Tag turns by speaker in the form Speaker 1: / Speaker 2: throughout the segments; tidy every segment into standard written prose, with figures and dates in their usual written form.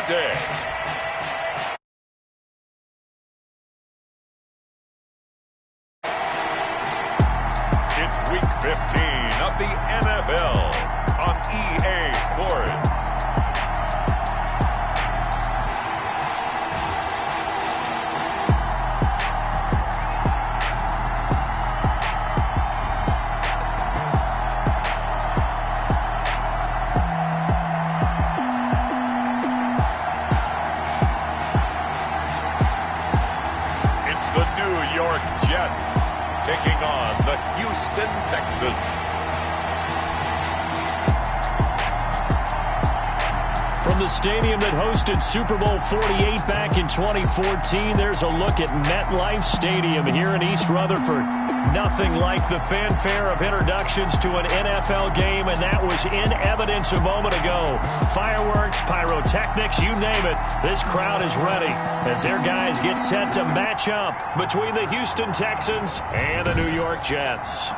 Speaker 1: today. It's Week 15 of the NFL on EA Sports. Taking on the Houston Texans.
Speaker 2: From the stadium that hosted Super Bowl 48 back in 2014, there's a look at MetLife Stadium here in East Rutherford. Nothing like the fanfare of introductions to an NFL game, and that was in evidence a moment ago. Fireworks, pyrotechnics, you name it. This crowd is ready as their guys get set to match up between the Houston Texans and the New York Jets.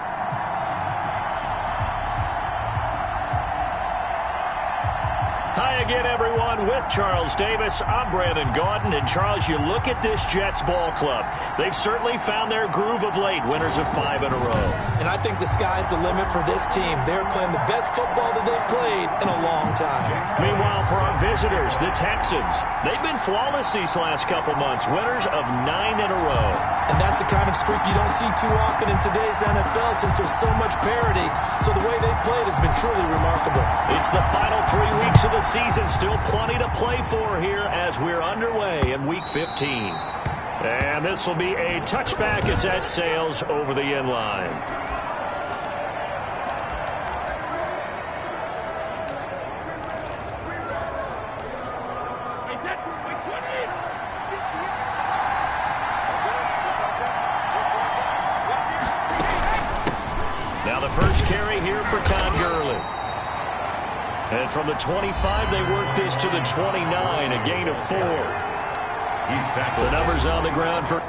Speaker 2: Hi again, everyone. With Charles Davis, I'm Brandon Gaudin. And, Charles, you look at this Jets ball club. They've certainly found their groove of late, winners of 5 in a row.
Speaker 3: And I think the sky's the limit for this team. They're playing the best football that they've played in a long time.
Speaker 2: Meanwhile, for our visitors, the Texans, they've been flawless these last couple months, winners of 9 in a row.
Speaker 3: And that's the kind of streak you don't see too often in today's NFL since there's so much parity. So the way they've played has been truly remarkable.
Speaker 2: It's the final 3 weeks of the season. Still plenty to play for here as we're underway in Week 15. And this will be a touchback as that sails over the end line. Now the first carry here for Todd Gurley. And from the 25, they work this to the 29, a gain of 4. He's tackled. The numbers on the ground for...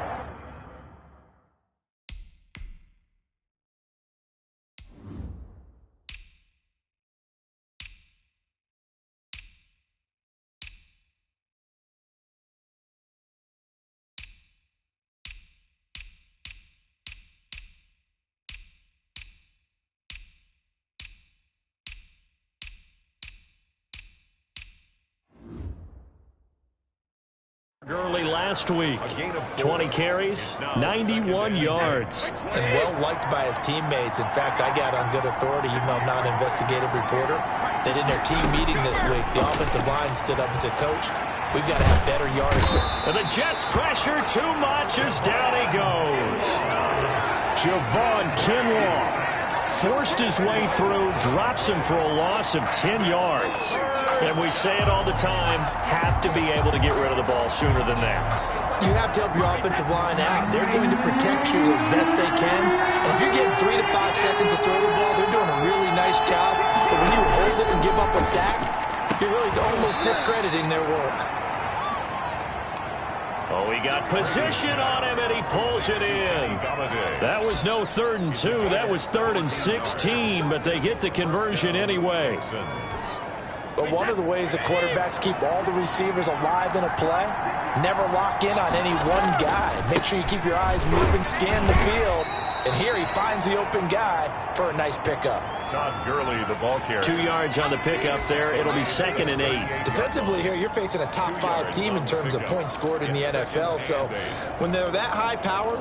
Speaker 2: Gurley last week, 20 carries, 91 yards.
Speaker 3: And well-liked by his teammates. In fact, I got on good authority, even though I'm not an investigative reporter, that in their team meeting this week, the offensive line stood up and said, Coach, we've got to have better yardage.
Speaker 2: And the Jets pressure too much as down he goes. Javon Kinlaw forced his way through, drops him for a loss of 10 yards. And we say it all the time, have to be able to get rid of the ball sooner than that.
Speaker 3: You have to help your offensive line out. They're going to protect you as best they can. And if you're getting 3 to 5 seconds to throw the ball, they're doing a really nice job. But when you hold it and give up a sack, you're really almost discrediting their work.
Speaker 2: Oh, he got position on him, and he pulls it in. That was no 3rd and 2. That was 3rd and 16, but they get the conversion anyway.
Speaker 3: But one of the ways the quarterbacks keep all the receivers alive in a play, never lock in on any one guy. Make sure you keep your eyes moving, scan the field. And here he finds the open guy for a nice pickup.
Speaker 1: Todd Gurley, the ball carrier.
Speaker 2: 2 yards on the pickup there. It'll be 2nd and 8.
Speaker 3: Defensively here, you're facing a top 5 team in terms of points scored in the NFL. So when they're that high-powered,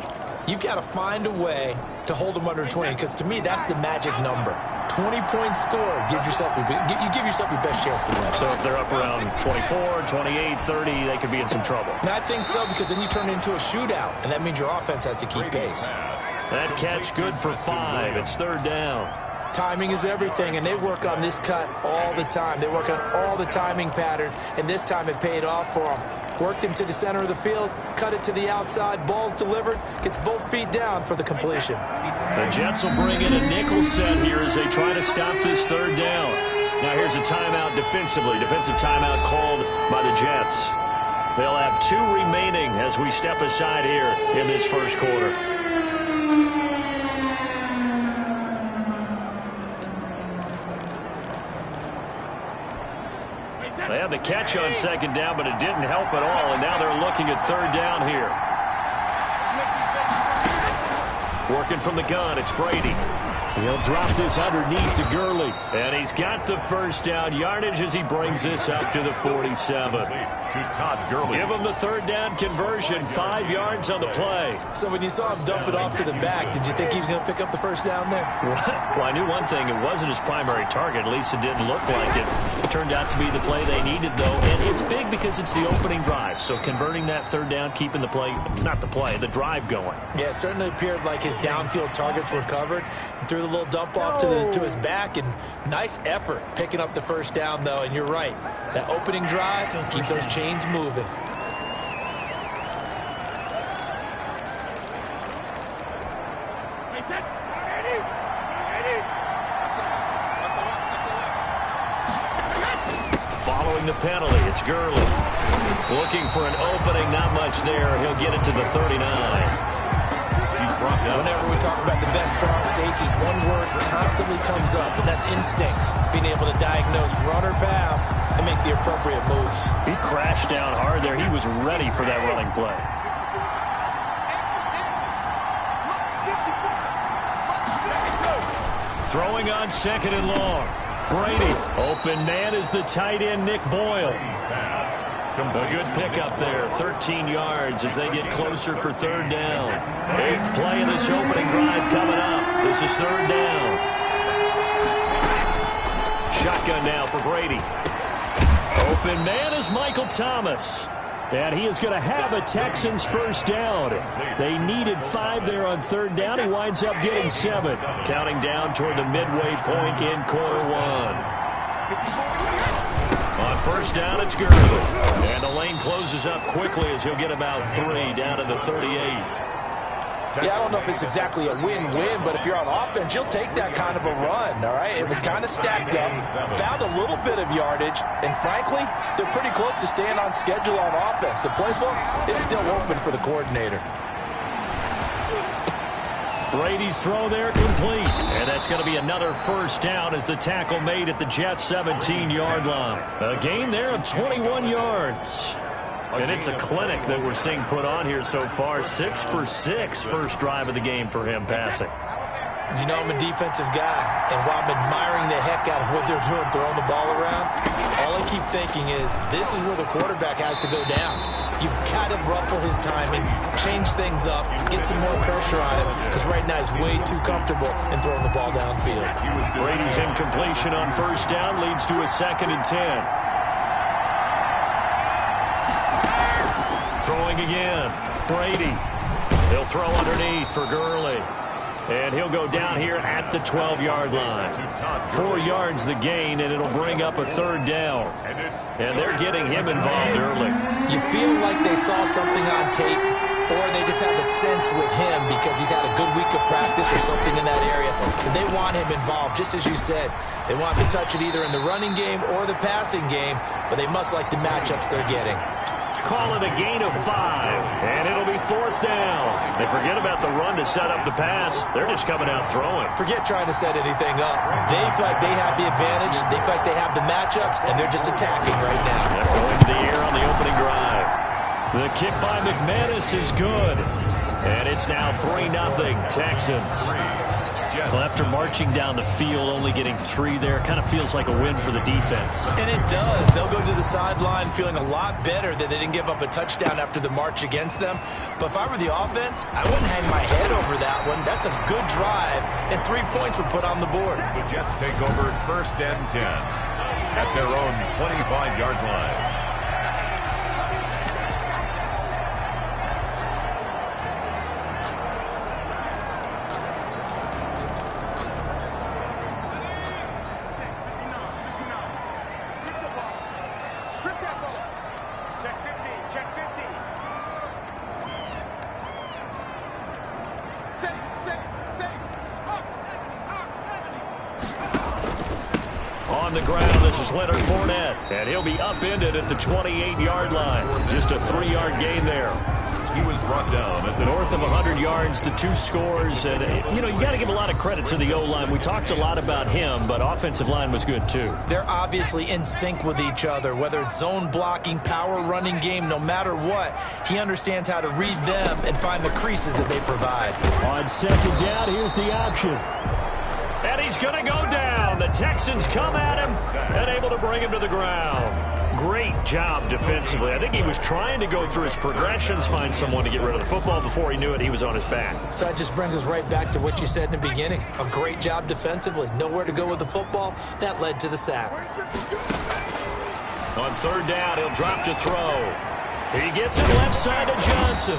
Speaker 3: you've got to find a way to hold them under 20. Because to me, that's the magic number. 20 points scored, you give yourself your best chance to win.
Speaker 2: So if they're up around 24, 28, 30, they could be in some trouble.
Speaker 3: And I think so, because then you turn it into a shootout, and that means your offense has to keep pace.
Speaker 2: That catch good for 5. It's 3rd down.
Speaker 3: Timing is everything, and they work on this cut all the time. They work on all the timing patterns, and this time it paid off for them. Worked him to the center of the field, cut it to the outside, ball's delivered, gets both feet down for the completion.
Speaker 2: The Jets will bring in a nickel set here as they try to stop this 3rd down. Now here's a timeout defensively. Defensive timeout called by the Jets. They'll have 2 remaining as we step aside here in this first quarter. They had the catch on second down, but it didn't help at all, and now they're looking at third down here. Working from the gun, it's Brady. He'll drop this underneath to Gurley. And he's got the first down yardage as he brings this up to the 47.
Speaker 1: To Todd Gurley.
Speaker 2: Give him the third down conversion, 5 yards on the play.
Speaker 3: So when you saw him dump it off to the back, did you think he was going to pick up the first down there?
Speaker 2: Well, I knew one thing. It wasn't his primary target. At least it didn't look like it. It turned out to be the play they needed, though. And it's big because it's the opening drive. So converting that third down, keeping the play, not the play, the drive going.
Speaker 3: Yeah, it certainly appeared like his downfield targets were covered. He threw the little dump off to his back, and nice effort picking up the first down, though. And you're right. That opening drive, keep those chains moving.
Speaker 2: Following the penalty, it's Gurley. Looking for an opening, not much there. He'll get it to the 39.
Speaker 3: Whenever we talk about the best strong safeties, one word constantly comes up, and that's instincts. Being able to diagnose run or pass and make the appropriate moves.
Speaker 2: He crashed down hard there. He was ready for that running play. Throwing on second and long. Brady. Open man is the tight end, Nick Boyle. A good pickup there, 13 yards as they get closer for third down. 8th play of this opening drive coming up. This is third down. Shotgun now for Brady. Open man is Michael Thomas. And he is going to have a Texans first down. They needed 5 there on third down. He winds up getting 7. Counting down toward the midway point in quarter 1. On first down, it's Gurley. And the lane closes up quickly as he'll get about 3 down to the 38.
Speaker 3: Yeah, I don't know if it's exactly a win-win, but if you're on offense, you'll take that kind of a run, all right? It was kind of stacked up, found a little bit of yardage, and frankly, they're pretty close to staying on schedule on offense. The playbook is still open for the coordinator.
Speaker 2: Brady's throw there complete. And that's going to be another first down as the tackle made at the Jets' 17-yard line. A gain there of 21 yards. And it's a clinic that we're seeing put on here so far. 6 for 6 first drive of the game for him passing.
Speaker 3: You know I'm a defensive guy, and while I'm admiring the heck out of what they're doing, throwing the ball around, all I keep thinking is this is where the quarterback has to go down. You've got to ruffle his timing, change things up, get some more pressure on him, because right now he's way too comfortable in throwing the ball downfield.
Speaker 2: Brady's incompletion on first down leads to a 2nd and 10. Throwing again. Brady. He'll throw underneath for Gurley. And he'll go down here at the 12-yard line. 4 yards the gain, and it'll bring up a third down. And they're getting him involved early.
Speaker 3: You feel like they saw something on tape, or they just have a sense with him because he's had a good week of practice or something in that area. And they want him involved, just as you said. They want him to touch it either in the running game or the passing game, but they must like the matchups they're getting.
Speaker 2: Call it a gain of 5, and it'll be 4th down. They forget about the run to set up the pass. They're just coming out throwing.
Speaker 3: Forget trying to set anything up. They feel like they have the advantage. They feel like they have the matchups, and they're just attacking right now.
Speaker 2: They're going to the air on the opening drive. The kick by McManus is good, and it's now 3-0 Texans. Well, after marching down the field, only getting 3 there, kind of feels like a win for the defense.
Speaker 3: And it does. They'll go to the sideline feeling a lot better that they didn't give up a touchdown after the march against them. But if I were the offense, I wouldn't hang my head over that one. That's a good drive, and 3 points were put on the board.
Speaker 1: The Jets take over 1st and 10 at their own 25-yard line.
Speaker 2: On the ground, this is Leonard Fournette, and he'll be upended at the 28-yard line. Just a 3-yard gain there.
Speaker 1: He was brought down at the
Speaker 2: north of 100 yards, the 2 scores. And, you got to give a lot of credit to the O-line. We talked a lot about him, but offensive line was good too.
Speaker 3: They're obviously in sync with each other, whether it's zone blocking, power running game, no matter what. He understands how to read them and find the creases that they provide.
Speaker 2: On second down, here's the option. And he's going to go down. The Texans come at him and able to bring him to the ground. Great job defensively. I think he was trying to go through his progressions, find someone to get rid of the football. Before he knew it, he was on his back.
Speaker 3: So that just brings us right back to what you said in the beginning. A great job defensively. Nowhere to go with the football. That led to the sack.
Speaker 2: On third down, he'll drop to throw. He gets it left side to Johnson.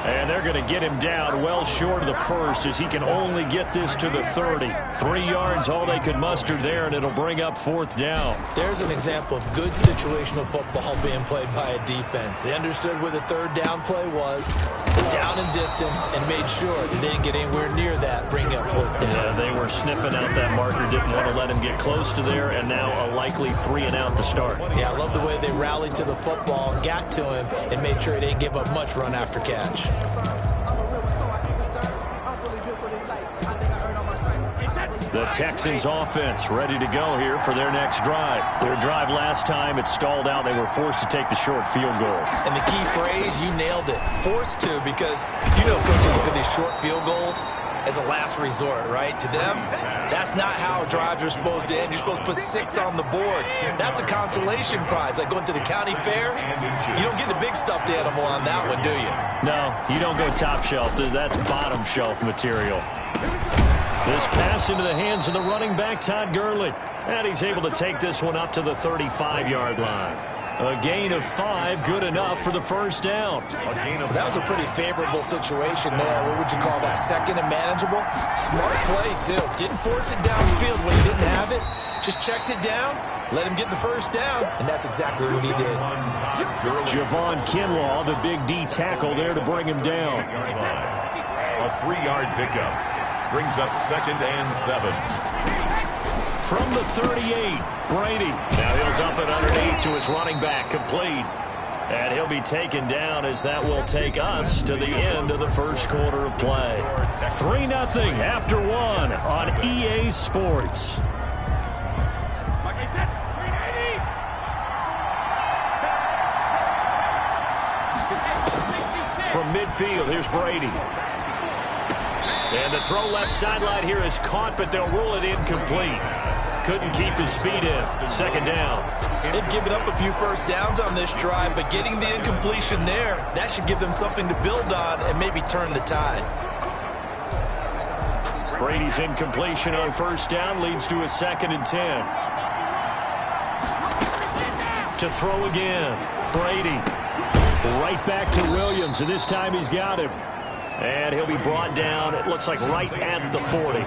Speaker 2: And they're going to get him down well short of the first as he can only get this to the 30. 3 yards, all they could muster there, and it'll bring up fourth down.
Speaker 3: There's an example of good situational football being played by a defense. They understood where the third down play was, the down and distance, and made sure that they didn't get anywhere near that, bring up fourth down.
Speaker 2: Yeah, they were sniffing out that marker, didn't want to let him get close to there, and now a likely 3 and out to start.
Speaker 3: Yeah, I love the way they rallied to the football and got to him and made sure he didn't give up much run after catch.
Speaker 2: The Texans offense ready to go here for their next drive. Their drive last time, it stalled out. They were forced to take the short field goal.
Speaker 3: And the key phrase, you nailed it. Forced to, because coaches look at these short field goals as a last resort, right? To them, that's not how drives are supposed to end. You're supposed to put 6 on the board. That's a consolation prize, like going to the county fair. You don't get the big stuffed animal on that one, do you?
Speaker 2: No, you don't go top shelf. That's bottom shelf material. This pass into the hands of the running back, Todd Gurley. And he's able to take this one up to the 35-yard line. A gain of 5, good enough for the first down.
Speaker 3: That was a pretty favorable situation there. What would you call that? Second and manageable? Smart play, too. Didn't force it downfield when he didn't have it. Just checked it down, let him get the first down, and that's exactly what he did.
Speaker 2: Javon Kinlaw, the big D tackle there to bring him down.
Speaker 1: A 3-yard pickup. Brings up 2nd and 7.
Speaker 2: From the 38, Brady. Now he'll dump it underneath to his running back, complete. And he'll be taken down as that will take us to the end of the first quarter of play. 3-0 after 1 on EA Sports. From midfield, here's Brady. And the throw left sideline here is caught, but they'll rule it incomplete. Couldn't keep his feet in. 2nd down.
Speaker 3: They've given up a few first downs on this drive, but getting the incompletion there, that should give them something to build on and maybe turn the tide.
Speaker 2: Brady's incompletion on first down leads to a 2nd and 10. To throw again. Brady. Right back to Williams, and this time he's got him. And he'll be brought down, it looks like right at the 40.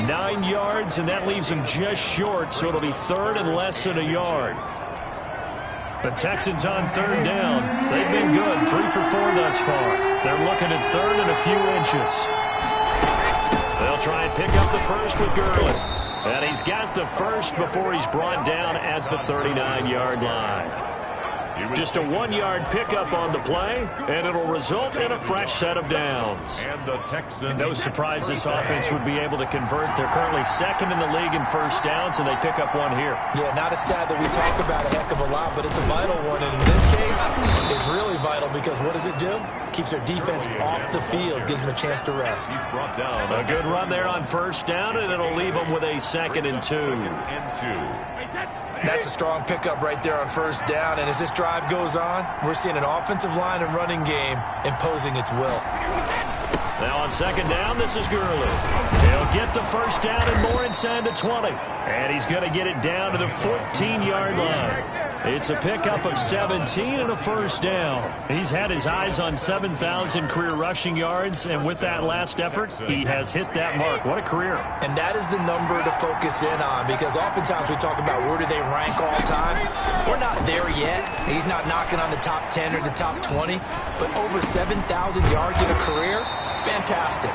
Speaker 2: 9 yards, and that leaves him just short, so it'll be 3rd and less than a yard. The Texans on 3rd down. They've been good, 3 for 4 thus far. They're looking at 3rd and a few inches. They'll try and pick up the first with Gurley. And he's got the first before he's brought down at the 39-yard line. Just a 1-yard pickup on the play, and it'll result in a fresh set of downs.
Speaker 1: And the Texans.
Speaker 2: No surprise this offense would be able to convert. They're currently 2nd in the league in first downs, and they pick up 1 here.
Speaker 3: Yeah, not a stat that we talk about a heck of a lot, but it's a vital one. And in this case, it's really vital because what does it do? Keeps their defense off the field, gives them a chance to rest.
Speaker 1: He's brought down.
Speaker 2: A good run there on first down, and it'll leave them with a 2nd and 2.
Speaker 3: That's a strong pickup right there on first down. And as this drive goes on, we're seeing an offensive line and running game imposing its will.
Speaker 2: Now on 2nd down, this is Gurley. He'll get the first down and more inside the 20. And he's going to get it down to the 14-yard line. It's a pickup of 17 and a first down. He's had his eyes on 7,000 career rushing yards, and with that last effort, he has hit that mark. What a career.
Speaker 3: And that is the number to focus in on, because oftentimes we talk about where do they rank all time. We're not there yet. He's not knocking on the top 10 or the top 20, but over 7,000 yards in a career, fantastic.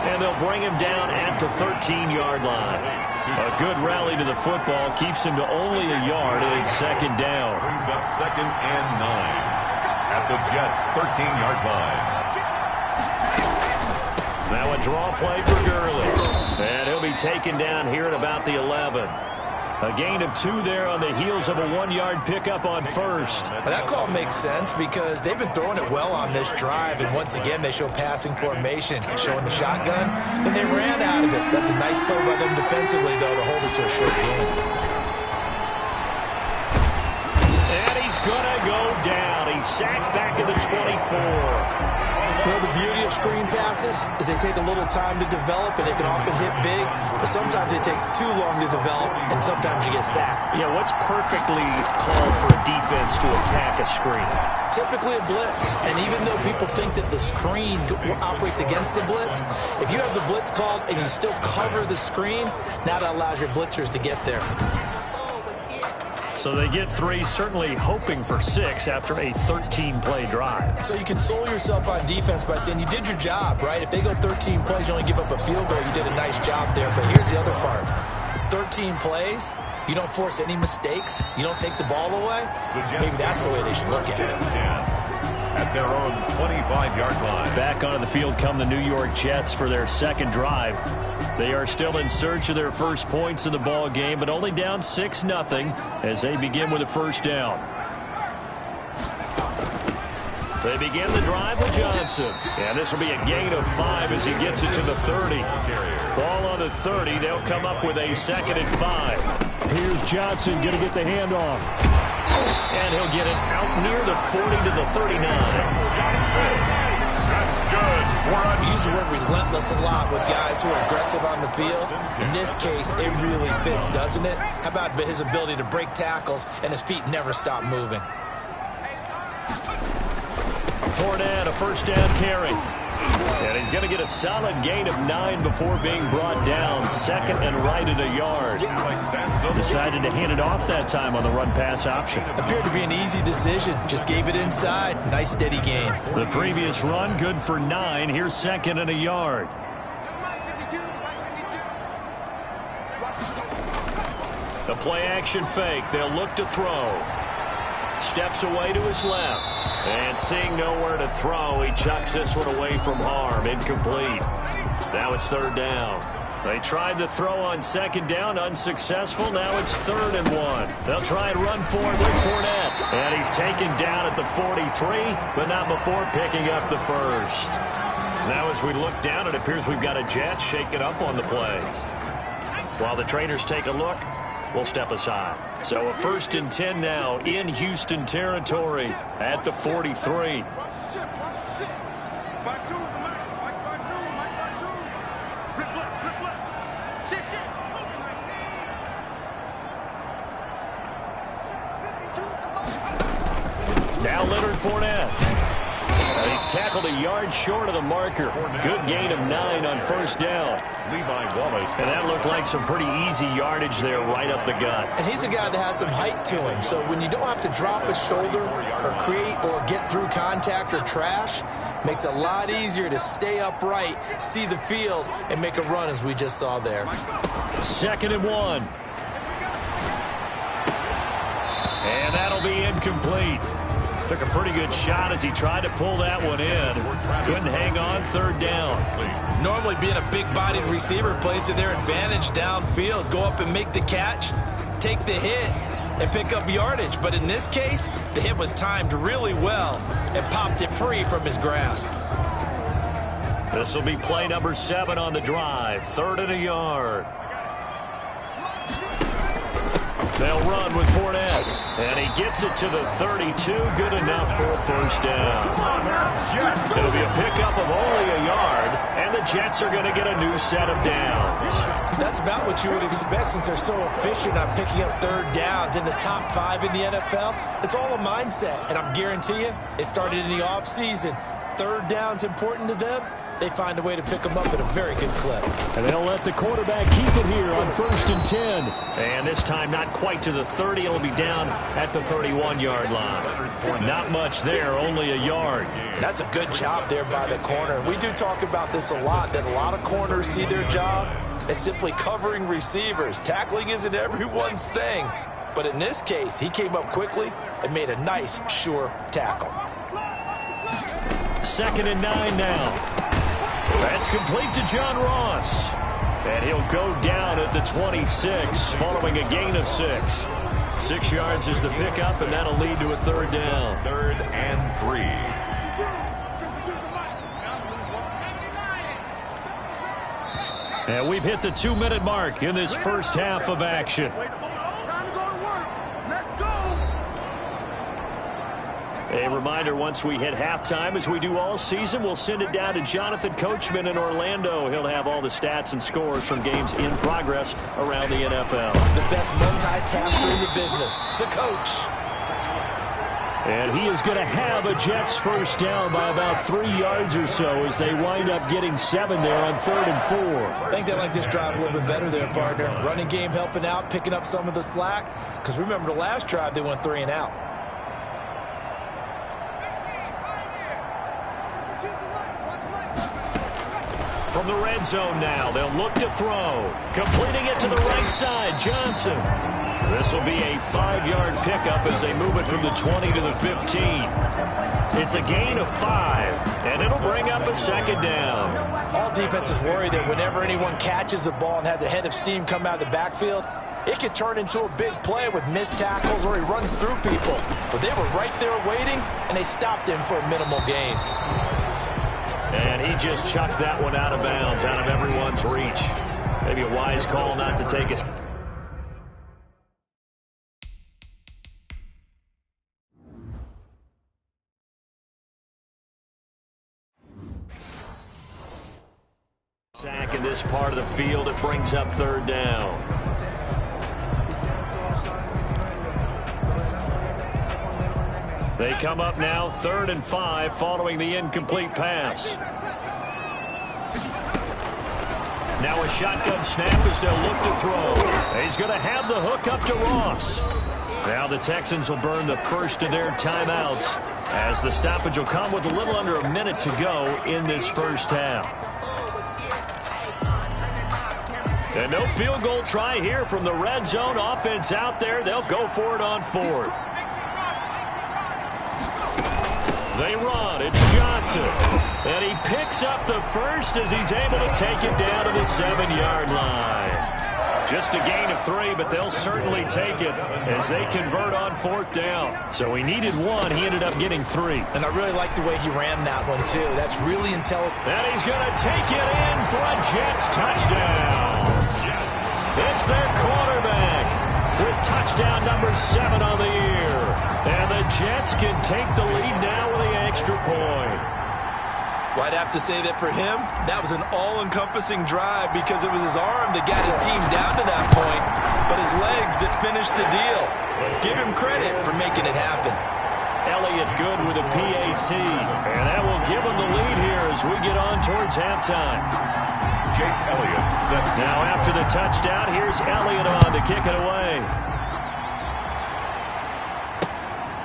Speaker 2: And they'll bring him down at the 13-yard line. A good rally to the football keeps him to only a yard, and it's 2nd down.
Speaker 1: Brings up 2nd and 9. at the Jets' 13-yard line.
Speaker 2: Now a draw play for Gurley. And he'll be taken down here at about the 11. A gain of 2 there on the heels of a 1-yard pickup on first.
Speaker 3: Well, that call makes sense because they've been throwing it well on this drive, and once again they show passing formation, showing the shotgun. Then they ran out of it. That's a nice play by them defensively, though, to hold it to a short game.
Speaker 2: And he's going to go down. He's sacked back at the 24.
Speaker 3: Well, the beauty of screen passes is they take a little time to develop, and they can often hit big, but sometimes they take too long to develop, and sometimes you get sacked.
Speaker 2: Yeah, what's perfectly called for a defense to attack a screen?
Speaker 3: Typically a blitz, and even though people think that the screen operates against the blitz, if you have the blitz called and you still cover the screen, now that allows your blitzers to get there.
Speaker 2: So they get 3, certainly hoping for 6 after a 13-play drive.
Speaker 3: So you console yourself on defense by saying you did your job, right? If they go 13 plays, you only give up a field goal, you did a nice job there. But here's the other part. 13 plays, you don't force any mistakes, you don't take the ball away. Maybe that's the way they should look at it.
Speaker 1: At their own 25-yard line.
Speaker 2: Back onto the field come the New York Jets for their second drive. They are still in search of their first points in the ball game, but only down 6-0 as they begin with a first down. They begin the drive with Johnson. And this will be a gain of 5 as he gets it to the 30. Ball on the 30. They'll come up with a 2nd and 5. Here's Johnson going to get the handoff. And he'll get it out near the 40 to the 39.
Speaker 1: That's good.
Speaker 3: We use the word relentless a lot with guys who are aggressive on the field. In this case, it really fits, doesn't it? How about his ability to break tackles and his feet never stop moving?
Speaker 2: Fournette, a first down carry. And he's going to get a solid gain of 9 before being brought down. 2nd and right at a yard. Decided to hand it off that time on the run-pass option.
Speaker 3: Appeared to be an easy decision. Just gave it inside. Nice steady gain.
Speaker 2: The previous run, good for 9. Here's 2nd and a yard. The play-action fake. They'll look to throw. Steps away to his left. And seeing nowhere to throw, he chucks this one away from harm. Incomplete. Now it's 3rd down. They tried to throw on 2nd down, unsuccessful. Now it's 3rd and 1. They'll try and run for it with Fournette. And he's taken down at the 43, but not before picking up the first. Now as we look down, it appears we've got a Jet shaking up on the play. While the trainers take a look, we'll step aside. So a 1st and 10 now in Houston territory at the 43. Now Leonard Fournette. He's tackled a yard short of the marker. Good gain of 9 on 1st down.
Speaker 1: Levi Wallace.
Speaker 2: And that looked like some pretty easy yardage there right up the gut.
Speaker 3: And he's a guy that has some height to him. So when you don't have to drop a shoulder or create or get through contact or trash, makes it a lot easier to stay upright, see the field, and make a run as we just saw there.
Speaker 2: 2nd and 1. And that'll be incomplete. Took a pretty good shot as he tried to pull that one in. Couldn't hang on. 3rd down.
Speaker 3: Normally being a big-bodied receiver plays to their advantage downfield. Go up and make the catch, take the hit, and pick up yardage. But in this case, the hit was timed really well and popped it free from his grasp.
Speaker 2: This will be play number 7 on the drive. 3rd and a yard. They'll run with Fournette. And he gets it to the 32. Good enough for a first down. It'll be a pickup of only a yard. And the Jets are going to get a new set of downs.
Speaker 3: That's about what you would expect since they're so efficient on picking up 3rd downs in the top 5 in the NFL. It's all a mindset. And I guarantee you, it started in the offseason. 3rd down's important to them. They find a way to pick them up at a very good clip.
Speaker 2: And they'll let the quarterback keep it here on 1st and 10. And this time not quite to the 30. It'll be down at the 31-yard line. Not much there, only a yard.
Speaker 3: That's a good job there by the corner. We do talk about this a lot, that a lot of corners see their job as simply covering receivers. Tackling isn't everyone's thing. But in this case, he came up quickly and made a nice, sure tackle.
Speaker 2: 2nd and 9 now. That's complete to John Ross. And he'll go down at the 26 following a gain of 6. 6 yards is the pickup, and that'll lead to a 3rd down.
Speaker 1: 3rd and 3.
Speaker 2: And we've hit the 2-minute mark in this first half of action. A reminder, once we hit halftime, as we do all season, we'll send it down to Jonathan Coachman in Orlando. He'll have all the stats and scores from games in progress around the NFL.
Speaker 3: The best multitasker in the business, the coach.
Speaker 2: And he is going to have a Jets first down by about 3 yards or so as they wind up getting 7 there on 3rd and 4.
Speaker 3: I think they like this drive a little bit better there, partner. Running game helping out, picking up some of the slack. Because remember the last drive, they went 3 and out.
Speaker 2: From the red zone now, they'll look to throw. Completing it to the right side, Johnson. This will be a 5-yard pickup as they move it from the 20 to the 15. It's a gain of 5, and it'll bring up a 2nd down.
Speaker 3: All defenses worry that whenever anyone catches the ball and has a head of steam come out of the backfield, it could turn into a big play with missed tackles or he runs through people. But they were right there waiting, and they stopped him for a minimal gain.
Speaker 2: And he just chucked that one out of bounds, out of everyone's reach. Maybe a wise call not to take a... sack in this part of the field. It brings up 3rd down. They come up now 3rd and 5 following the incomplete pass. Now a shotgun snap as they'll look to throw. He's going to have the hook up to Ross. Now the Texans will burn the first of their timeouts as the stoppage will come with a little under a minute to go in this first half. And no field goal try here from the red zone. Offense out there. They'll go for it on 4th. They run. It's Johnson. And he picks up the first as he's able to take it down to the 7-yard line. Just a gain of 3, but they'll certainly take it as they convert on 4th down. So he needed 1. He ended up getting 3.
Speaker 3: And I really like the way he ran that one, too. That's really intelligent.
Speaker 2: And he's going to take it in for a Jets touchdown. It's their quarterback with touchdown number 7 on the year. And the Jets can take the lead now with the extra point.
Speaker 3: Well, I'd have to say that for him, that was an all-encompassing drive because it was his arm that got his team down to that point, but his legs that finished the deal. Give him credit for making it happen.
Speaker 2: Elliott good with a PAT, and that will give him the lead here as we get on towards halftime.
Speaker 1: Jake Elliott set.
Speaker 2: Now after the touchdown, here's Elliott on to kick it away.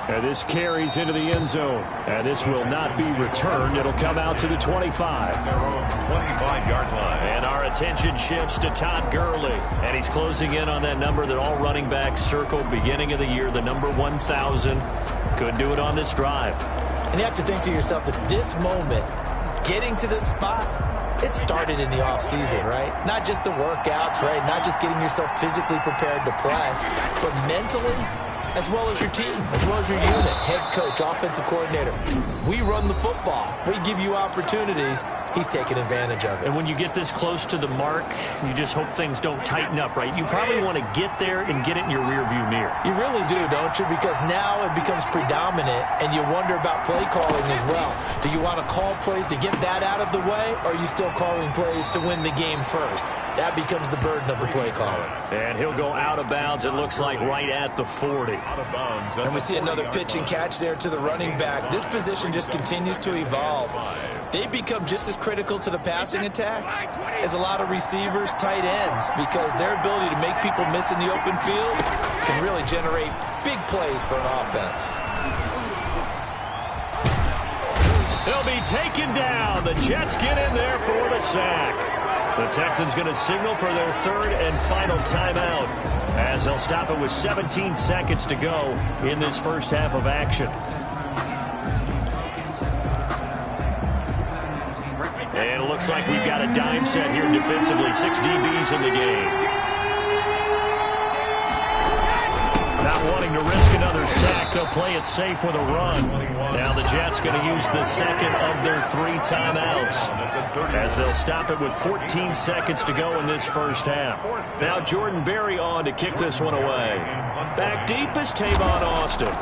Speaker 2: And this carries into the end zone. And this will not be returned. It'll come out to the 25.
Speaker 1: Their own 25-yard line.
Speaker 2: And our attention shifts to Todd Gurley. And he's closing in on that number that all running backs circled beginning of the year, the number 1,000. Could do it on this drive.
Speaker 3: And you have to think to yourself that this moment, getting to this spot, it started in the offseason, right? Not just the workouts, right? Not just getting yourself physically prepared to play, but mentally, as well as your team, as well as your unit, head coach, offensive coordinator. We run the football. We give you opportunities. He's taking advantage of it.
Speaker 2: And when you get this close to the mark, you just hope things don't tighten up, right? You probably want to get there and get it in your rearview mirror.
Speaker 3: You really do, don't you? Because now it becomes predominant, and you wonder about play calling as well. Do you want to call plays to get that out of the way, or are you still calling plays to win the game first? That becomes the burden of the play caller.
Speaker 2: And he'll go out of bounds, it looks like, right at the 40.
Speaker 1: Out of bounds.
Speaker 3: And we see another pitch and catch there to the running back. This position just continues to evolve. They become just as critical to the passing attack as a lot of receivers, tight ends, because their ability to make people miss in the open field can really generate big plays for an offense.
Speaker 2: They'll be taken down. The Jets get in there for the sack. The Texans going to signal for their third and final timeout as they'll stop it with 17 seconds to go in this first half of action. looks like we've got a dime set here defensively. 6 DBs in the game. Not wanting to risk another sack, they'll play it safe with a run. Now the Jets going to use the second of their 3 timeouts as they'll stop it with 14 seconds to go in this first half. Now Jordan Berry on to kick this one away. Back deep is Tavon Austin.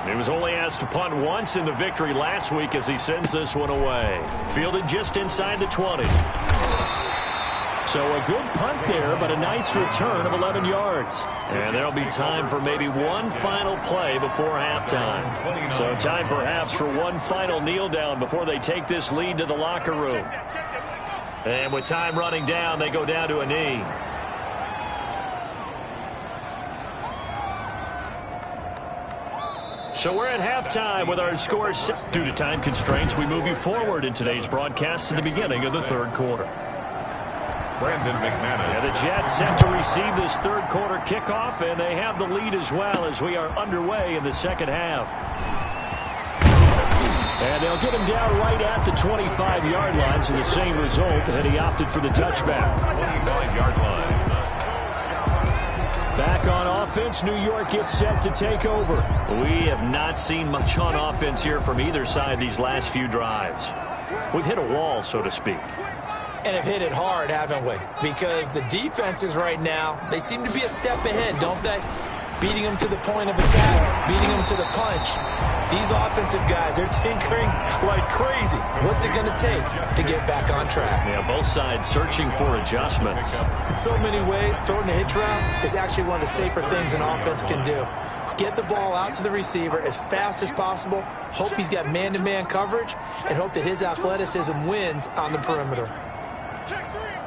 Speaker 2: He was only asked to punt once in the victory last week as he sends this one away. Fielded just inside the 20. So a good punt there, but a nice return of 11 yards. And there'll be time for maybe one final play before halftime. So time perhaps for one final kneel down before they take this lead to the locker room. And with time running down, they go down to a knee. So we're at halftime with our score set. Due to time constraints, we move you forward in today's broadcast to the beginning of the third quarter.
Speaker 1: Brandon McManus.
Speaker 2: And the Jets set to receive this third quarter kickoff, and they have the lead as well as we are underway in the second half. And they'll get him down right at the 25-yard line, so the same result, and he opted for the touchback.
Speaker 1: 25-yard line.
Speaker 2: Back on offense, New York gets set to take over. We have not seen much on offense here from either side these last few drives. We've hit a wall, so to speak.
Speaker 3: And have hit it hard, haven't we? Because the defenses right now, they seem to be a step ahead, don't they? Beating them to the point of attack, beating them to the punch. These offensive guys, they're tinkering like crazy. What's it going to take to get back on track?
Speaker 2: Yeah, both sides searching for adjustments.
Speaker 3: In so many ways, throwing the hitch route is actually one of the safer things an offense can do. Get the ball out to the receiver as fast as possible, hope he's got man-to-man coverage, and hope that his athleticism wins on the perimeter.
Speaker 4: Check three. 60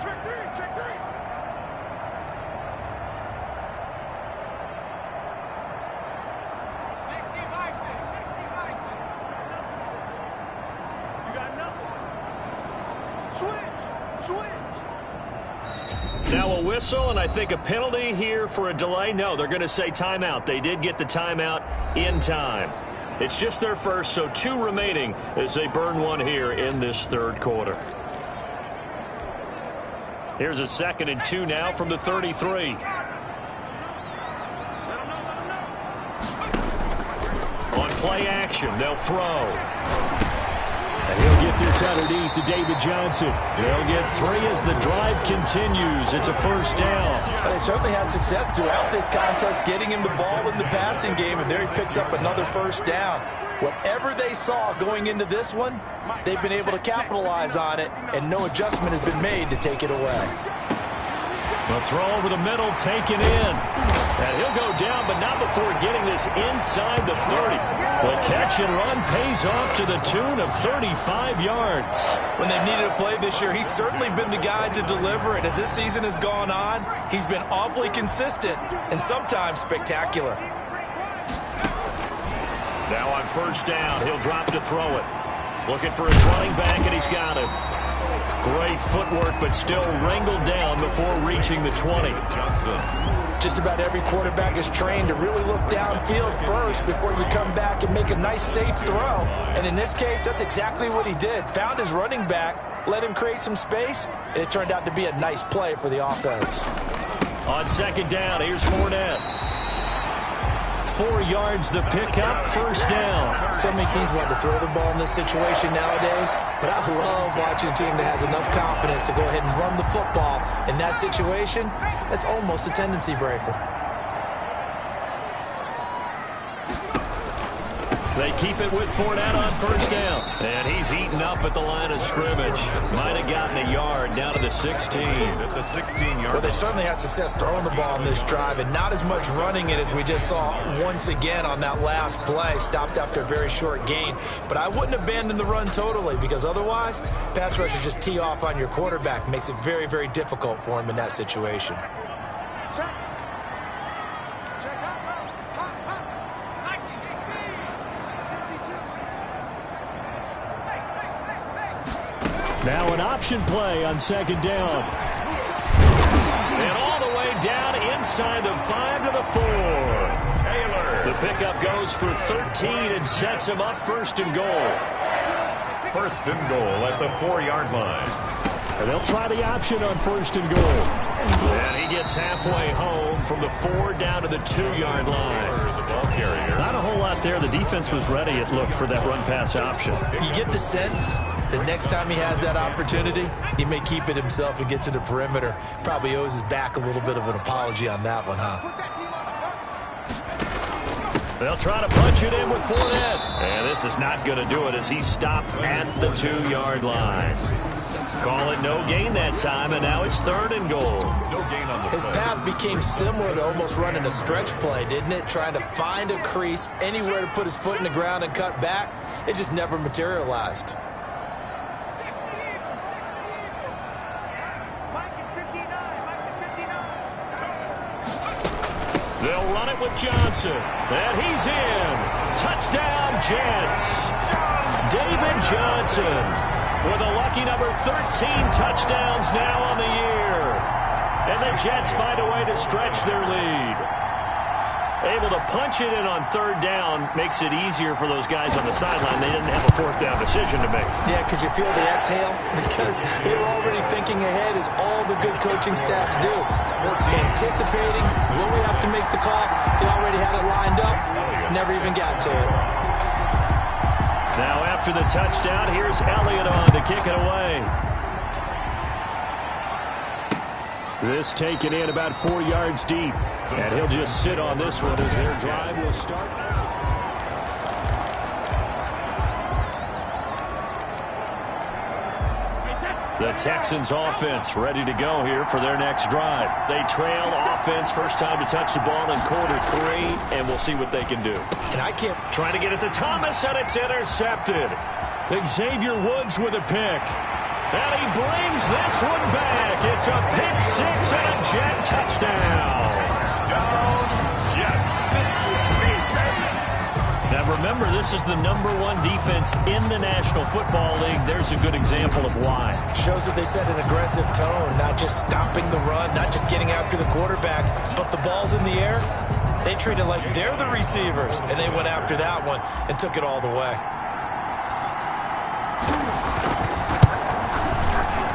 Speaker 4: license. You got nothing. Switch.
Speaker 2: Now a whistle, and I think a penalty here for a delay. No, they're going to say timeout. They did get the timeout in time. It's just their first, so 2 remaining as they burn one here in this third quarter. Here's a 2nd and 2 now from the 33. On play action, they'll throw. And he'll get this underneath to David Johnson. They'll get 3 as the drive continues. It's a first down.
Speaker 3: They certainly had success throughout this contest, getting him the ball in the passing game, and there he picks up another first down. Whatever they saw going into this one, they've been able to capitalize on it, and no adjustment has been made to take it away.
Speaker 2: The throw over the middle taken in. And he'll go down, but not before getting this inside the 30. The catch and run pays off to the tune of 35 yards.
Speaker 3: When they've needed a play this year, he's certainly been the guy to deliver it. As this season has gone on, he's been awfully consistent and sometimes spectacular.
Speaker 2: Now on first down, he'll drop to throw it. Looking for his running back, and he's got it. Great footwork, but still wrangled down before reaching the 20.
Speaker 1: Johnson.
Speaker 3: Just about every quarterback is trained to really look downfield first before you come back and make a nice, safe throw. And in this case, that's exactly what he did. Found his running back, let him create some space, and it turned out to be a nice play for the offense.
Speaker 2: On second down, here's Fournette. 4 yards the pickup, first down.
Speaker 3: So many teams want to throw the ball in this situation nowadays, but I love watching a team that has enough confidence to go ahead and run the football. In that situation, that's almost a tendency breaker.
Speaker 2: They keep it with Fournette on first down. And he's eaten up at the line of scrimmage. Might have gotten a yard down to the 16.
Speaker 1: At the 16-yard.
Speaker 3: Well, they certainly had success throwing the ball in this drive and not as much running it as we just saw once again on that last play. Stopped after a very short gain. But I wouldn't abandon the run totally, because otherwise, pass rushers just tee off on your quarterback. Makes it very, very difficult for him in that situation.
Speaker 2: Now an option play on second down. And all the way down inside the 5 to the 4.
Speaker 1: Taylor.
Speaker 2: The pickup goes for 13 and sets him up first and goal.
Speaker 1: First and goal at the 4-yard line.
Speaker 2: And they'll try the option on first and goal. And he gets halfway home from the 4 down to the 2-yard line.
Speaker 1: The ball carrier.
Speaker 2: Not a whole lot there. The defense was ready, it looked, for that run-pass option.
Speaker 3: You get the sense that next time he has that opportunity, he may keep it himself and get to the perimeter. Probably owes his back a little bit of an apology on that one, huh?
Speaker 2: They'll try to punch it in with Fournette. And this is not going to do it as he's stopped at the 2-yard line. Call it no gain that time, and now it's third and goal.
Speaker 1: No gain on the
Speaker 3: His
Speaker 1: play.
Speaker 3: path became similar to almost running a stretch play, didn't it? Trying to find a crease, anywhere to put his foot in the ground and cut back. It just never materialized.
Speaker 2: They'll run it with Johnson. And he's in. Touchdown, Jets. David Johnson with a lucky number 13 touchdowns now on the year. And the Jets find a way to stretch their lead. Able to punch it in on third down makes it easier for those guys on the sideline. They didn't have a fourth down decision to make.
Speaker 3: Yeah, could you feel the exhale? Because they were already thinking ahead, as all the good coaching staffs do. Anticipating, will we have to make the call? They already had it lined up. Never even got to it.
Speaker 2: Now after the touchdown, here's Elliott on to kick it away. This taken in about 4 yards deep. And he'll just sit on this one as their drive will start. The Texans offense ready to go here for their next drive. They trail offense, first time to touch the ball in quarter 3, and we'll see what they can do.
Speaker 3: And I can't...
Speaker 2: Trying to get it to Thomas, and it's intercepted. Xavier Woods with a pick. And he brings this one back. It's a pick 6 and a Jet touchdown. Now remember, this is the #1 defense in the National Football League. There's a good example of why.
Speaker 3: Shows that they set an aggressive tone, not just stopping the run, not just getting after the quarterback, but the ball's in the air. They treat it like they're the receivers, and they went after that one and took it all the way.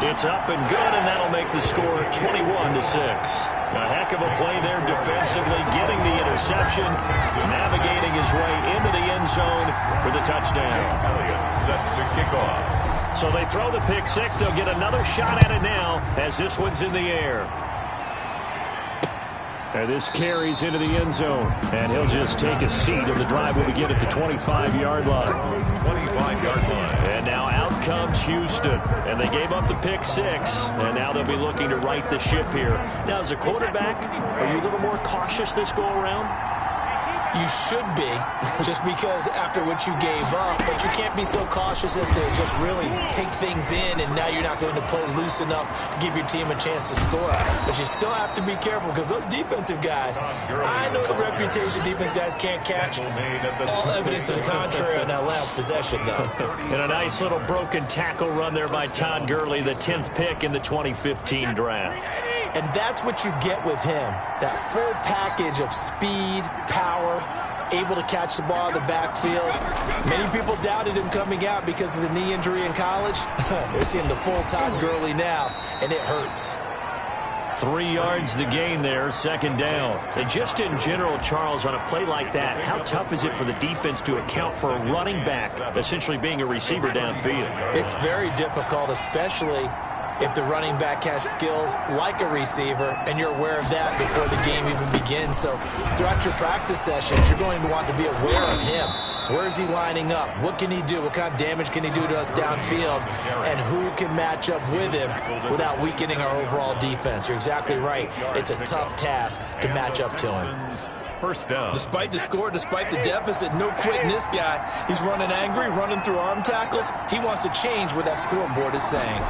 Speaker 2: It's up and good, and that'll make the score 21-6. A heck of a play there defensively, getting the interception, navigating his way into the end zone for the touchdown.
Speaker 1: Set to kick off.
Speaker 2: So they throw the pick 6. They'll get another shot at it now as this one's in the air. And this carries into the end zone, and he'll just take a seat, and the drive will begin at the 25-yard line.
Speaker 1: 25-yard line.
Speaker 2: And now out comes Houston, and they gave up the pick 6, and now they'll be looking to right the ship here. Now, as a quarterback, are you a little more cautious this go-around?
Speaker 3: You should be, just because after what you gave up, but you can't be so cautious as to just really take things in, and now you're not going to play loose enough to give your team a chance to score. But you still have to be careful, because those defensive guys, I know the reputation defense guys can't catch. All evidence to the contrary on that last possession, though.
Speaker 2: And a nice little broken tackle run there by Todd Gurley, the 10th pick in the 2015 draft.
Speaker 3: And that's what you get with him, that full package of speed, power, able to catch the ball in the backfield. Many people doubted him coming out because of the knee injury in college. They're seeing the full Todd Gurley now, and it hurts.
Speaker 2: 3 yards the gain there, second down. And just in general, Charles, on a play like that, how tough is it for the defense to account for a running back essentially being a receiver downfield?
Speaker 3: It's very difficult, especially if the running back has skills like a receiver, and you're aware of that before the game even begins. So throughout your practice sessions, you're going to want to be aware of him. Where is he lining up? What can he do? What kind of damage can he do to us downfield? And who can match up with him without weakening our overall defense? You're exactly right. It's a tough task to match up to him.
Speaker 1: First down.
Speaker 3: Despite the score, despite the deficit, no quitting this guy. He's running angry, running through arm tackles. He wants to change what that scoreboard is saying.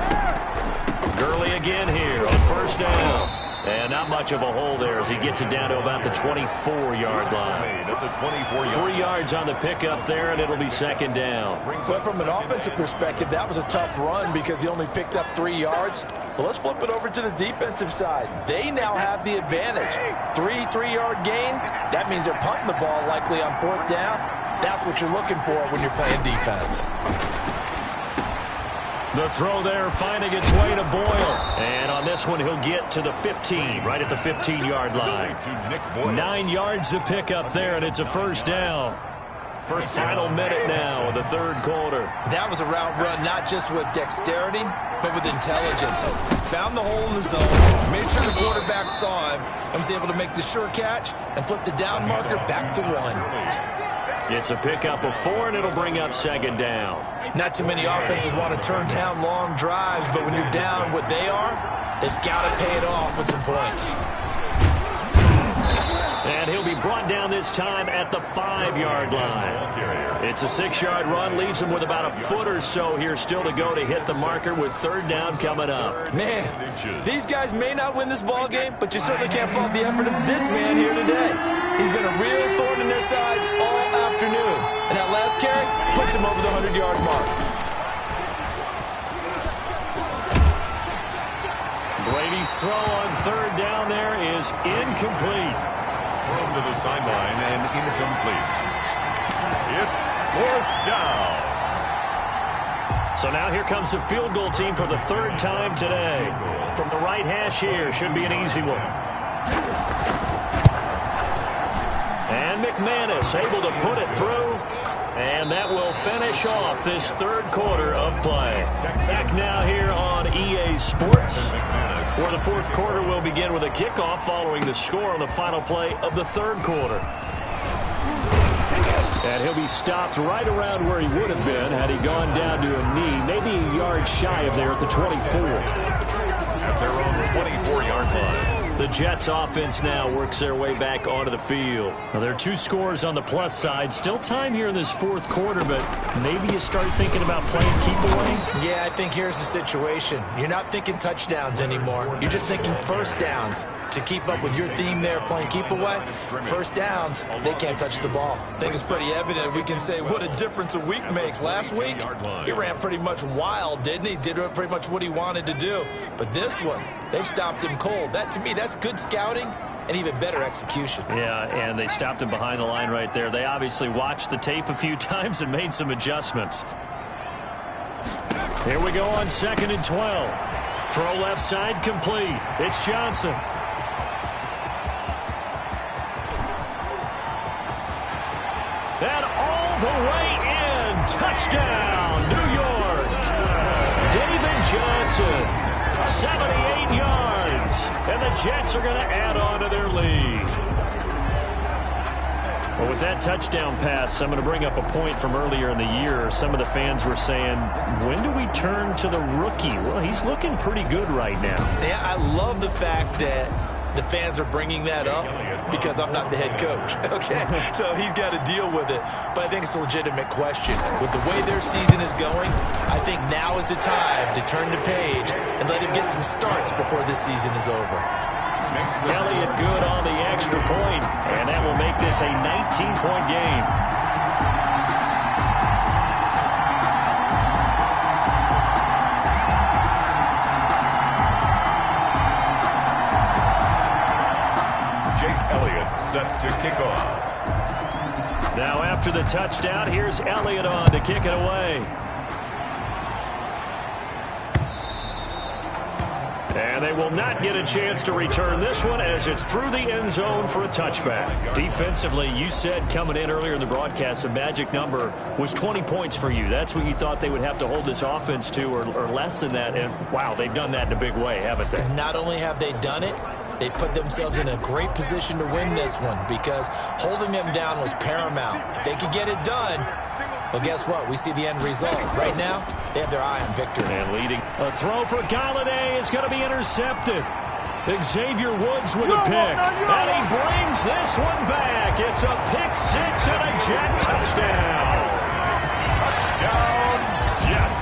Speaker 2: Gurley again here on first down. And not much of a hole there as he gets it down to about the 24-yard line. 3 yards on the pickup there, and it'll be second down.
Speaker 3: But from an offensive perspective, that was a tough run because he only picked up 3 yards. Well, let's flip it over to the defensive side. They now have the advantage. 3-3-yard gains. That means they're punting the ball likely on fourth down. That's what you're looking for when you're playing defense.
Speaker 2: The throw there finding its way to Boyle. And on this one, he'll get to the 15, right at the 15-yard line. 9 yards to pick up there, and it's a first down. Final minute now of the third quarter.
Speaker 3: That was a route run not just with dexterity, but with intelligence. Found the hole in the zone, made sure the quarterback saw him, and was able to make the sure catch and flip the down marker back to 1.
Speaker 2: It's a pickup of 4, and it'll bring up second down.
Speaker 3: Not too many offenses want to turn down long drives, but when you're down what they are, they've got to pay it off with some points.
Speaker 2: And he'll be brought down this time at the 5-yard line. It's a 6-yard run, leaves him with about a foot or so here still to go to hit the marker with third down coming up.
Speaker 3: Man, these guys may not win this ball game, but you certainly can't fault the effort of this man here today. He's been a real thorn in their sides all afternoon. And that last carry puts him over the 100-yard mark.
Speaker 2: Brady's throw on third down there is incomplete.
Speaker 1: Thrown to the sideline and incomplete. It's fourth down.
Speaker 2: So now here comes the field goal team for the third time today. From the right hash here, should be an easy one. And McManus able to put it through. And that will finish off this third quarter of play. Back now here on EA Sports, where the fourth quarter will begin with a kickoff following the score on the final play of the third quarter. And he'll be stopped right around where he would have been had he gone down to a knee, maybe a yard shy of there at the 24.
Speaker 1: At their own 24-yard line.
Speaker 2: The Jets offense now works their way back onto the field. Now, there are 2 scores on the plus side. Still time here in this fourth quarter, but maybe you start thinking about playing keep away?
Speaker 3: Yeah, I think here's the situation. You're not thinking touchdowns anymore. You're just thinking first downs. To keep up with your theme there, playing keep away, first downs, they can't touch the ball. I think it's pretty evident. We can say what a difference a week makes. Last week, he ran pretty much wild, didn't he? Did pretty much what he wanted to do. But this one, they've stopped him cold. That, to me, that's good scouting and even better execution.
Speaker 2: Yeah, and they stopped him behind the line right there. They obviously watched the tape a few times and made some adjustments. Here we go on 2nd and 12. Throw left side complete. It's Johnson. And all the way in. Touchdown, New York. David Johnson. 78 yards. And the Jets are going to add on to their lead. Well, with that touchdown pass, I'm going to bring up a point from earlier in the year. Some of the fans were saying, when do we turn to the rookie? Well, he's looking pretty good right now.
Speaker 3: Yeah, I love the fact that the fans are bringing that up because I'm not the head coach, okay? So he's got to deal with it. But I think it's a legitimate question. With the way their season is going, I think now is the time to turn the page and let him get some starts before this season is over.
Speaker 2: Elliott good on the extra point, and that will make this a 19-point game.
Speaker 1: Set to kick off.
Speaker 2: Now after the touchdown, here's Elliott on to kick it away. And they will not get a chance to return this one as it's through the end zone for a touchback. Defensively, you said coming in earlier in the broadcast, the magic number was 20 points for you. That's what you thought they would have to hold this offense to or less than that. And, wow, they've done that in a big way, haven't they?
Speaker 3: Not only have they done it, they put themselves in a great position to win this one because holding them down was paramount. If they could get it done, well, guess what? We see the end result. Right now, they have their eye on victory.
Speaker 2: And leading. A throw for Galladay is going to be intercepted. Xavier Woods with a pick. And he brings this one back. It's a pick six and a Jet touchdown.
Speaker 1: Touchdown.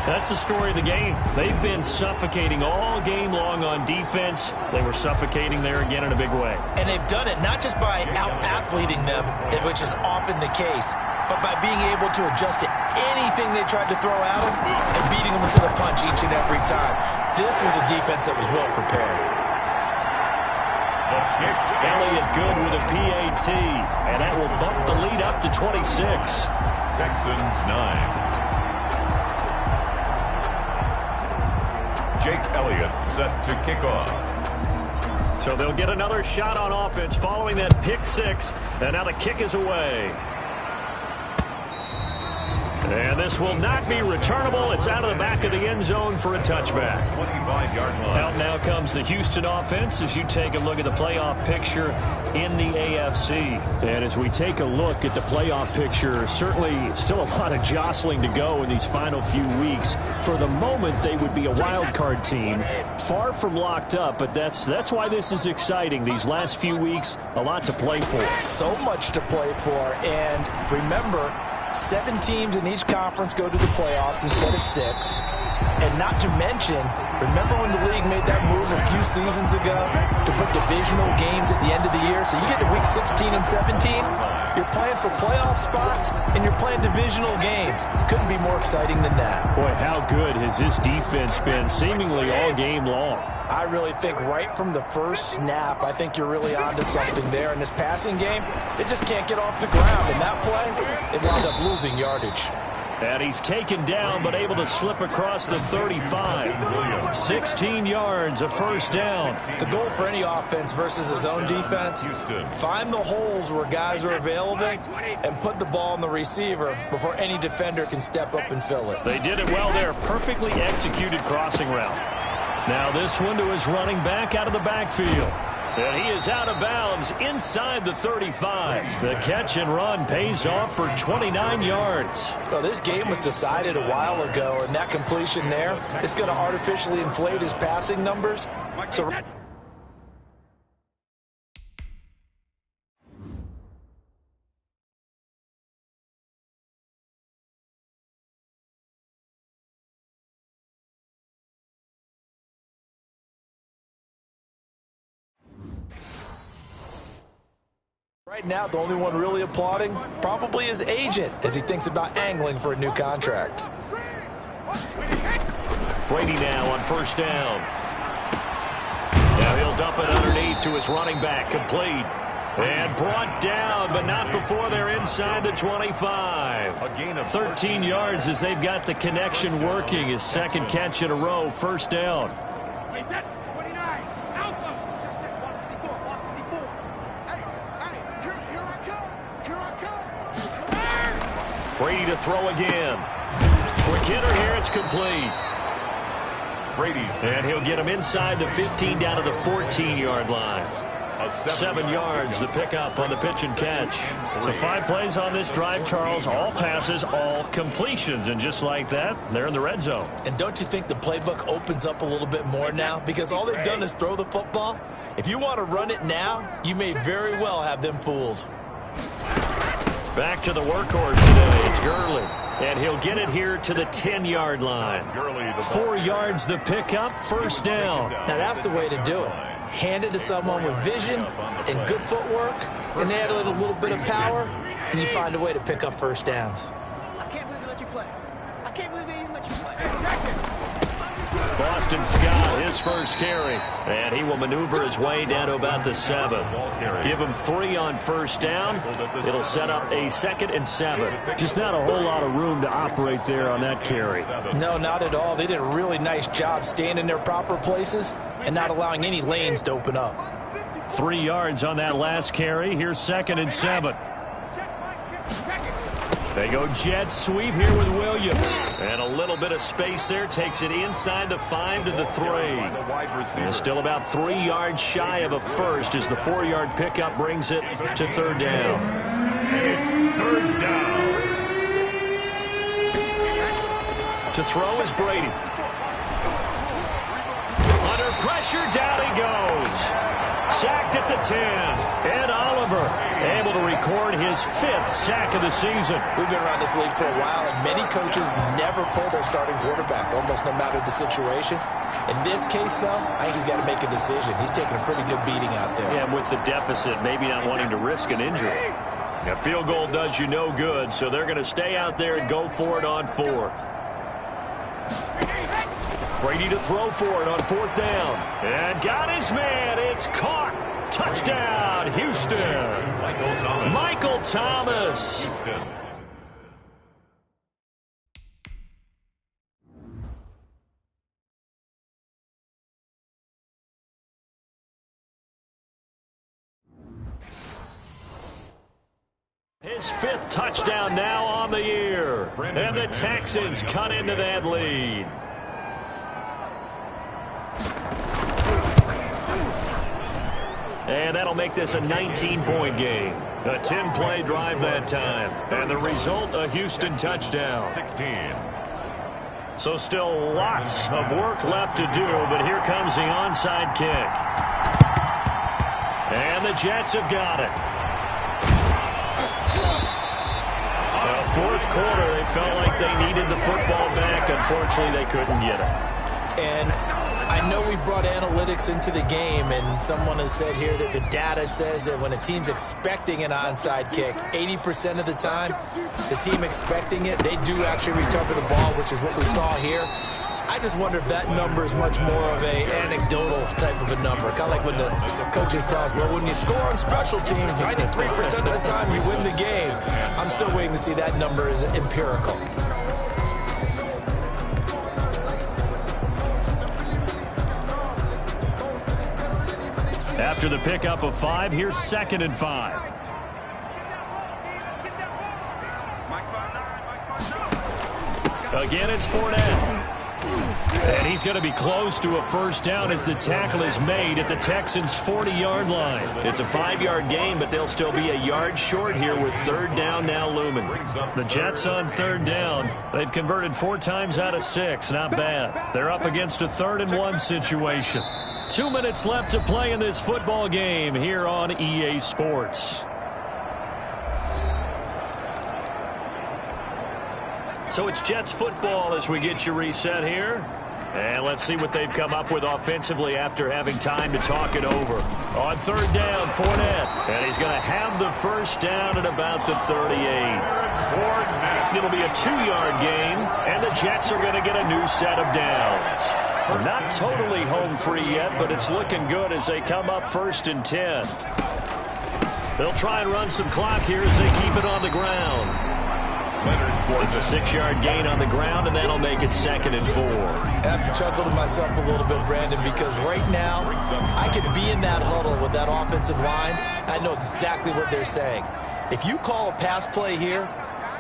Speaker 2: That's the story of the game. They've been suffocating all game long on defense. They were suffocating there again in a big way.
Speaker 3: And they've done it not just by out-athleting them, which is often the case, but by being able to adjust to anything they tried to throw at them and beating them to the punch each and every time. This was a defense that was well prepared.
Speaker 2: Elliott good with a PAT, and that will bump the lead up to 26.
Speaker 1: Texans 9. Jake Elliott set to kick off.
Speaker 2: So they'll get another shot on offense following that pick six. And now the kick is away. And this will not be returnable. It's out of the back of the end zone for a touchback.
Speaker 1: 25-yard line.
Speaker 2: Out now comes the Houston offense as you take a look at the playoff picture in the AFC. And as we take a look at the playoff picture, certainly still a lot of jostling to go in these final few weeks. For the moment, they would be a wild card team, far from locked up, but that's why this is exciting. These last few weeks, a lot to play for.
Speaker 3: So much to play for, and remember, 7 teams in each conference go to the playoffs instead of 6. And not to mention, remember when the league made that move a few seasons ago to put divisional games at the end of the year? So you get to week 16 and 17, you're playing for playoff spots, and you're playing divisional games. Couldn't be more exciting than that.
Speaker 2: Boy, how good has this defense been seemingly all game long?
Speaker 3: I really think right from the first snap, I think you're really onto something there. In this passing game, it just can't get off the ground. In that play, it wound up losing yardage.
Speaker 2: And he's taken down, but able to slip across the 35. 16 yards, a first down.
Speaker 3: The goal for any offense versus his own defense, find the holes where guys are available and put the ball on the receiver before any defender can step up and fill it.
Speaker 2: They did it well there. Perfectly executed crossing route. Now this one to his running back out of the backfield. And he is out of bounds inside the 35. The catch and run pays off for 29 yards.
Speaker 3: Well, this game was decided a while ago, and that completion there is going to artificially inflate his passing numbers. So right now, the only one really applauding probably his agent as he thinks about angling for a new contract.
Speaker 2: Brady now on first down. Now he'll dump it underneath to his running back, complete. And brought down, but not before they're inside the 25.
Speaker 1: A gain of
Speaker 2: 13 yards as they've got the connection working. His second catch in a row, first down. Brady to throw again. Quick hitter here, it's complete.
Speaker 1: Brady's.
Speaker 2: And he'll get him inside the 15 down to the 14-yard line. 7 yards, the pickup on the pitch and catch. So 5 plays on this drive, Charles. All passes, all completions. And just like that, they're in the red zone.
Speaker 3: And don't you think the playbook opens up a little bit more now? Because all they've done is throw the football. If you want to run it now, you may very well have them fooled.
Speaker 2: Back to the workhorse today. It's Gurley. And he'll get it here to the 10-yard line. 4 yards the pickup, first down.
Speaker 3: Now that's the way to do it. Hand it to someone with vision and good footwork, and add a little bit of power, and you find a way to pick up first downs.
Speaker 4: I can't believe they let you play. I can't believe they even let you play.
Speaker 2: Boston Scott, his first carry. And he will maneuver his way down to about the 7. Give him 3 on first down. It'll set up a 2nd and 7. Just not a whole lot of room to operate there on that carry.
Speaker 3: No, not at all. They did a really nice job staying in their proper places and not allowing any lanes to open up.
Speaker 2: 3 yards on that last carry. Here's 2nd and 7. They go jet sweep here with Williams. And a little bit of space there. Takes it inside the 5 to the 3. And still about 3 yards shy of a first as the 4-yard pickup brings it to 3rd down.
Speaker 1: It's 3rd down.
Speaker 2: To throw is Brady. Under pressure, down he goes. Sacked at the 10. Ed Oliver able to record his 5th sack of the season.
Speaker 3: We've been around this league for a while, and many coaches never pull their starting quarterback, almost no matter the situation. In this case, though, I think he's got to make a decision. He's taking a pretty good beating out there.
Speaker 2: Yeah, with the deficit, maybe not wanting to risk an injury. A field goal does you no good, so they're going to stay out there and go for it on 4th. Brady to throw for it on 4th down. And got his man. It's caught. Touchdown, Houston. Michael Thomas.
Speaker 1: Houston.
Speaker 2: His 5th touchdown now on the year. And the Texans cut into that lead. And that'll make this a 19-point game. A 10-play drive that time. And the result, a Houston touchdown.
Speaker 1: 16.
Speaker 2: So still lots of work left to do, but here comes the onside kick. And the Jets have got it. Fourth quarter, they felt like they needed the football back. Unfortunately, they couldn't get it.
Speaker 3: And I know we brought analytics into the game, and someone has said here that the data says that when a team's expecting an onside kick, 80% of the time, the team expecting it, they do actually recover the ball, which is what we saw here. I just wonder if that number is much more of a anecdotal type of a number. Kind of like when the coaches tell us, well, when you score on special teams, 93% of the time you win the game. I'm still waiting to see that number is empirical.
Speaker 2: After the pickup of 5, here's 2nd and 5. Again, it's Fournette. And he's going to be close to a first down as the tackle is made at the Texans' 40-yard line. It's a 5-yard gain, but they'll still be a yard short here with 3rd down now looming. The Jets on 3rd down. They've converted 4 times out of 6. Not bad. They're up against a 3rd and 1 situation. 2 minutes left to play in this football game here on EA Sports. So it's Jets football as we get you reset here. And let's see what they've come up with offensively after having time to talk it over. On 3rd down, Fournette. And he's going to have the first down at about the 38. It'll be a 2-yard gain, and the Jets are going to get a new set of downs. Not totally home free yet, but it's looking good as they come up 1st and 10. They'll try and run some clock here as they keep it on the ground. It's a 6-yard gain on the ground, and that'll make it 2nd and 4.
Speaker 3: I have to chuckle to myself a little bit, Brandon, because right now I could be in that huddle with that offensive line. I know exactly what they're saying. If you call a pass play here,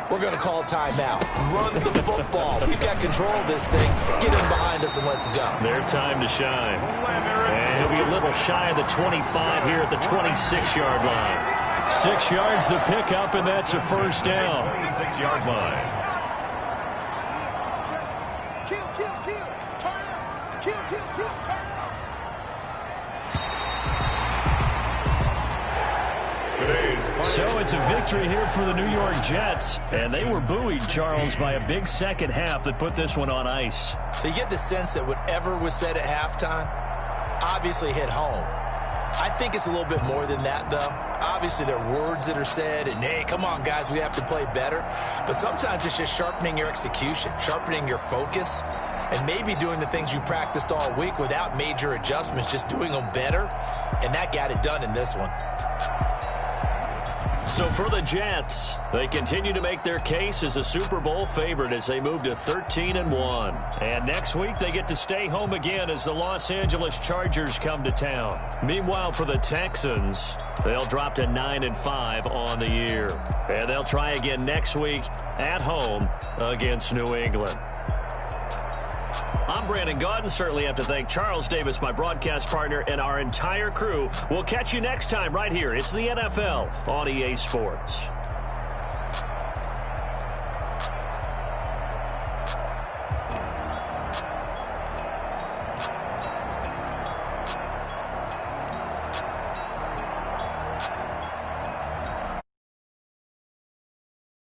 Speaker 3: we're going to call timeout. Run the football. We've got control of this thing. Get in behind us and let's go.
Speaker 2: Their time to shine. And he'll be a little shy of the 25 here at the 26-yard line. 6 yards the pickup, and that's a first down.
Speaker 1: 26-yard line.
Speaker 4: Kill, turn it. Kill, turn it.
Speaker 2: So it's a victory here for the New York Jets, and they were buoyed, Charles, by a big second half that put this one on ice.
Speaker 3: So you get the sense that whatever was said at halftime obviously hit home. I think it's a little bit more than that, though. Obviously, there are words that are said, and, hey, come on, guys, we have to play better. But sometimes it's just sharpening your execution, sharpening your focus, and maybe doing the things you practiced all week without major adjustments, just doing them better, and that got it done in this one.
Speaker 2: So for the Jets, they continue to make their case as a Super Bowl favorite as they move to 13-1. And next week, they get to stay home again as the Los Angeles Chargers come to town. Meanwhile, for the Texans, they'll drop to 9-5 on the year. And they'll try again next week at home against New England. I'm Brandon Gaudin. Certainly have to thank Charles Davis, my broadcast partner, and our entire crew. We'll catch you next time right here. It's the NFL on EA Sports.